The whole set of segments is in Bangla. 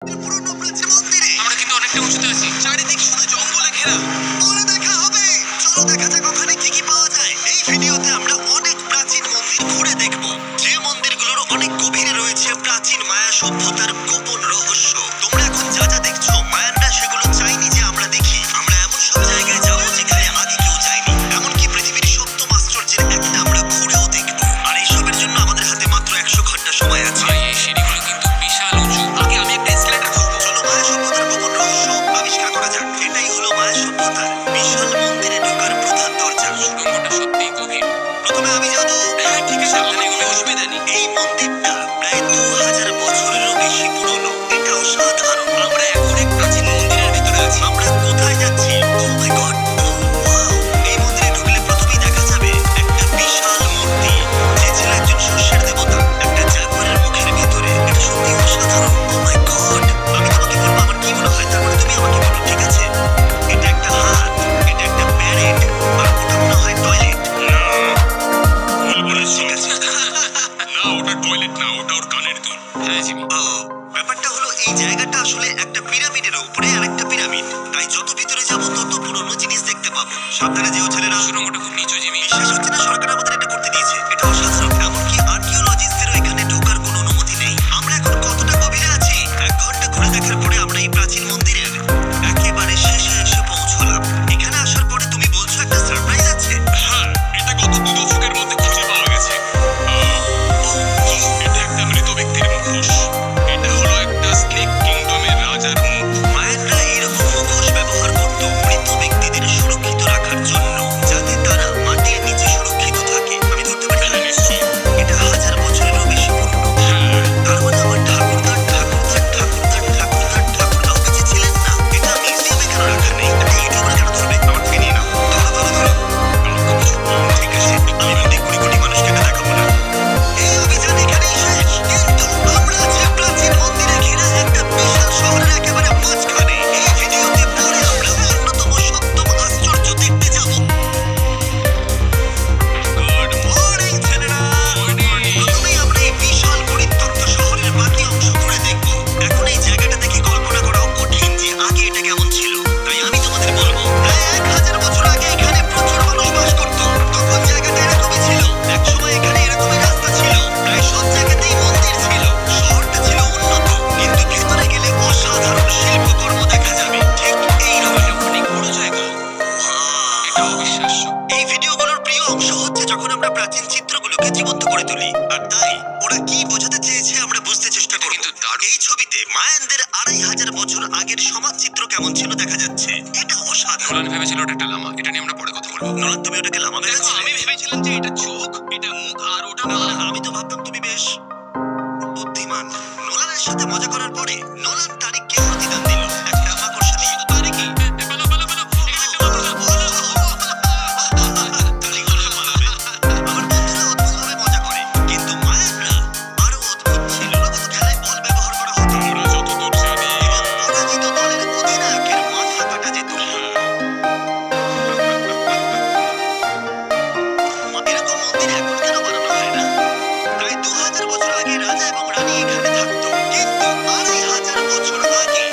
পুরনো প্রাচীন মন্দিরে আমরা কিন্তু অনেকটা উঁচুতে আছি। চারিদিক শুধু জঙ্গলে ঘেরা। পরে দেখা হবে। চলো দেখা যাক ওখানে কি কি পাওয়া যায়। এই ভিডিওতে আমরা অনেক প্রাচীন মন্দির ঘুরে দেখব, যে মন্দিরগুলোর অনেক গভীরে রয়েছে প্রাচীন মায়া সভ্যতার গোপন রহস্য। তোমরা এখন যা যা দেখছো, মায়ানরা সেগুলো চাইনি যে আমরা দেখি। আমরা এমন সব জায়গায় যাবো যেখানে আগে কেউ যায়নি, এমনকি পৃথিবীর সপ্তম আশ্চর্যের একটা আমরা ঘুরেও দেখবো। আর এইসবের জন্য আমাদের হাতে মাত্র 100 ঘন্টা সময় আছে। ভাই, এই সিঁড়িগুলো কিন্তু বিশাল উঁচু। আগে আমি একটা এসকেলেটর খুঁজবো। চলো মায়া সভ্যতার গোপন রহস্য আবিষ্কার করা যাক। এটাই হলো মায়া সভ্যতার বিশাল মন্দিরে ঢোকার প্রধান দরজা। সুড়ঙ্গটা সত্যিই গভীর। প্রথমে আমি যাবো। হ্যাঁ, ঠিক আছে, সাবধানে এগোবে, অসুবিধা নেই। এই মন্দিরটা প্রায় 2000 বছরেরও বেশি পুরনো। এটা অসাধারণ। আমরা এখন এক প্রাচীন মন্দিরের ভিতরে আছি। আমরা কোথায় যাচ্ছি? ও মাই গড, ওয়াও! এই মন্দিরে ঢুকলে প্রথমেই দেখা যাবে একটা বিশাল মূর্তি, যে ছিল একজন শস্যের দেবতা, একটা জাগুয়ারের মুখের ভিতরে। এটা সত্যি অসাধারণ। ও মাই গড! আমি তোমাকে বলবো আমার কি মনে হয়, তারপরে তুমি আমাকে বলো, ঠিক আছে? এটা একটা হাত, এটা একটা প্যারেট, আর ওটা মনে হয় টয়লেট। না, ভুল বলেছি। ঠিক আছে। না, ওটা টয়লেট না, ওটা ওর কানের দুল। হ্যাঁ, জিমি। ব্যাপারটা হলো এই জায়গাটা আসলে একটা পিরামিডের উপরে আরেকটা পিরামিড। তাই যত ভিতরে যাব তত পুরনো জিনিস দেখতে পাবো। সাবধানে যেও ছেলেরা। সুড়ঙ্গটা খুব নিচু, জিমি। বিশ্বাস হচ্ছে না সরকার আমাদের এটা করতে দিয়েছে। এটা অসাধারণ। এমনকি আর্কিওলজিস্টদেরও এখানে ঢোকার কোনো অনুমতি নেই। আমরা এখন কতটা গভীরে আছি? 1 ঘন্টা ঘুরে দেখার পরে আমরা এই প্রাচীন মন্দিরের একেবারে শেষে এসে পৌঁছলাম। এখানে আসার পরে তুমি বলছো একটা সারপ্রাইজ আছে? হ্যাঁ, এটা গত 2 দশকের মধ্যে খুঁজে পাওয়া গেছে। এটা একটা মৃত ব্যক্তির মুখোশ। এটা হলো একটা স্নেক কিংডমের রাজার মুখ। মায়ানরা এইরকম মুখোশ ব্যবহার করত মৃত ব্যক্তিদের সুরক্ষিত রাখার জন্য, যাতে তারা মাটির নিচে সুরক্ষিত থাকে। আমি ধরতে পারি? হ্যাঁ, নিশ্চয়ই। এটা 1000 বছরেরও বেশি পুরনো। হ্যাঁ, তার মানে আমার ঠাকুরদাও বেঁচে ছিলেন না। এটা মিউজিয়ামে কেন রাখা নেই? এটা ইউটিউবার কেন ধরবে? আমার থেকে নিয়ে নাও। ধরো। কাউকে কিছু বলো না। ঠিক আছে, আমি মনে কোটি কোটি মানুষকে এটা দেখাবো না। এই অভিযান এখানেই শেষ। কিন্তু আমরা আছি প্রাচীন মন্দিরে ঘেরা একটা বিশাল শহরের একেবারে মাঝখানে। এই ভিডিওতে পরে আমরা অন্যতম সপ্তম আশ্চর্য দেখতে যাব। গুড মর্নিং ছেলেরা। প্রথমেই আমরা এই বিশাল পরিত্যক্ত শহরের বাকি অংশ ঘুরে দেখব। এখন এই জায়গাটা দেখে কল্পনা করাও কঠিন যে আগে এটা কেমন ছিল। তাই আমি তোমাদের বলবো, প্রায় 1000 বছর আগে এখানে প্রচুর মানুষ বাস করত। তখন জায়গাটা এরকমই ছিল। একসময় এখানে এরকমই রাস্তা ছিল। প্রায় সব জায়গাতেই মন্দির ছিল। শহরটা ছিল উন্নত, কিন্তু ভেতরে গেলে অসাধারণ শিল্পকর্ম দেখা যাবে। ঠিক এইরকম অনেক বড় জায়গা। এটা অবিশ্বাস্য। এই ভিডিওগুলোর প্রিয় অংশ হচ্ছে যখন আমরা প্রাচীন চিত্রগুলোকে জীবন্ত করে তুলি। আর তাই ওরা কি বোঝাতে চেয়েছে আমরা বুঝতে চেষ্টা করব। কিন্তু দারুণ। এই ছবিতে মায়ানদের 2500 বছর আগের সমাজ চিত্র কেমন ছিল দেখা যাচ্ছে। এটা অসাধারণ। নোলান ভেবেছিল ওটা একটা লামা। এটা নিয়ে আমরা পরে কথা বলবো। নোলান, তুমি ওটাকে লামা ভেবেছিলে? আমি ভেবেছিলাম যে এটা চোখ, এটা মুখ, আর ওটা না, পা। আমি তো ভাবতাম তুমি বেশ বুদ্ধিমান। নোলানের সাথে মজা করার পরে নোলান তারিখকে প্রতিদান দিল একটা মাকড়সা দিয়ে। তারিখই। পালাও, পালাও, পালাও। এখানে একটা মাকড়সা। তালিগুলো পালাবে। আমার বন্ধুরা অদ্ভুতভাবে মজা করে, কিন্তু মায়ানরা আরো অদ্ভুত ছিল। কত খেলায় বল ব্যবহার করা হতো আমরা যতদূর জানি, এবং পরাজিত দলের অধিনায়কের মাথা কাটা যেত। এরকম মন্দির এখন কেন বানানো হয় না? প্রায় 2000 বছর আগে রাজা এবং রানী এখানে থাকতো, কিন্তু 2500 বছর আগে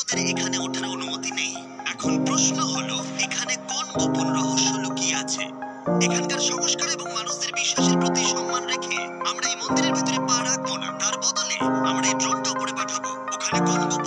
ওদের এখানে ওঠার অনুমতি নেই। এখন প্রশ্ন হলো, এখানে কোন গোপন রহস্য লুকিয়ে আছে? এখানকার সংস্কার এবং মানুষদের বিশ্বাসের প্রতি সম্মান রেখে আমরা এই মন্দিরের ভিতরে পা রাখবো না। তার বদলে আমরা এই ড্রোনটা উপরে পাঠাবো। ওখানে কোন গোপন